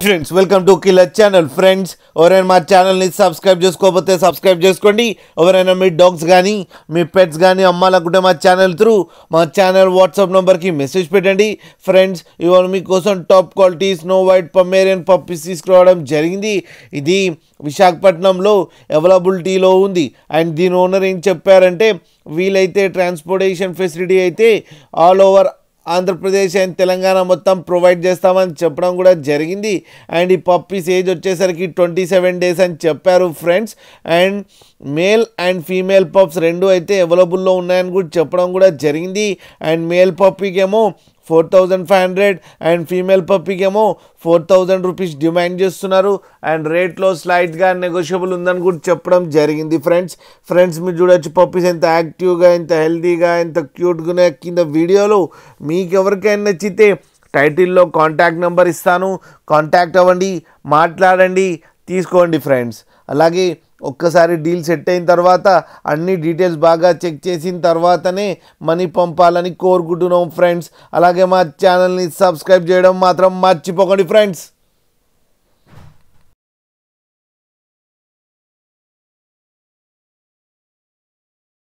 Friends welcome to killer channel. Friends ఎవరైనా మా ఛానల్ని సబ్స్క్రైబ్ చేసుకోకపోతే సబ్స్క్రైబ్ చేసుకోండి. ఎవరైనా మీ డాగ్స్ కానీ మీ పెట్స్ కానీ అమ్మాలనుకుంటే మా ఛానల్ త్రూ మా ఛానల్ వాట్సాప్ నెంబర్కి మెసేజ్ పెట్టండి. ఫ్రెండ్స్ ఇవాళ మీకోసం top quality snow white Pomeranian puppies తీసుకురావడం జరిగింది. ఇది విశాఖపట్నంలో అవైలబిలిటీలో ఉంది. అండ్ దీని ఓనర్ ఏం చెప్పారంటే వీలైతే ట్రాన్స్పోర్టేషన్ ఫెసిలిటీ అయితే all over Andhra Pradesh and Telangana మొత్తం ప్రొవైడ్ చేస్తామని చెప్పడం కూడా జరిగింది. అండ్ ఈ పప్పీస్ ఏజ్ వచ్చేసరికి 27 days అని చెప్పారు friends. And male and female pups రెండు అయితే అవైలబుల్లో ఉన్నాయని కూడా చెప్పడం కూడా జరిగింది. అండ్ మేల్ పప్పీకి ఏమో 4,500 అండ్ ఫీమేల్ పప్పీకి ఏమో 4,000 రూపీస్ డిమాండ్ చేస్తున్నారు. అండ్ రేట్లో స్లైట్గా నెగోషియబుల్ ఉందని కూడా చెప్పడం జరిగింది. ఫ్రెండ్స్ మీరు చూడొచ్చు పప్పీస్ ఎంత యాక్టివ్గా, ఎంత హెల్తీగా, ఎంత క్యూట్గా కింద వీడియోలో. మీకు ఎవరికైనా నచ్చితే టైటిల్లో కాంటాక్ట్ నెంబర్ ఇస్తాను, కాంటాక్ట్ అవ్వండి, మాట్లాడండి, తీసుకోండి ఫ్రెండ్స్. అలాగే ఒక్కసారి డీల్ సెట్ అయిన తర్వాత అన్ని డీటెయిల్స్ బాగా చెక్ చేసిన తర్వాతనే మనీ పంపాలని కోరుకుంటున్నాం ఫ్రెండ్స్. అలాగే మా ఛానల్ని సబ్స్క్రైబ్ చేయడం మాత్రం మర్చిపోకండి ఫ్రెండ్స్.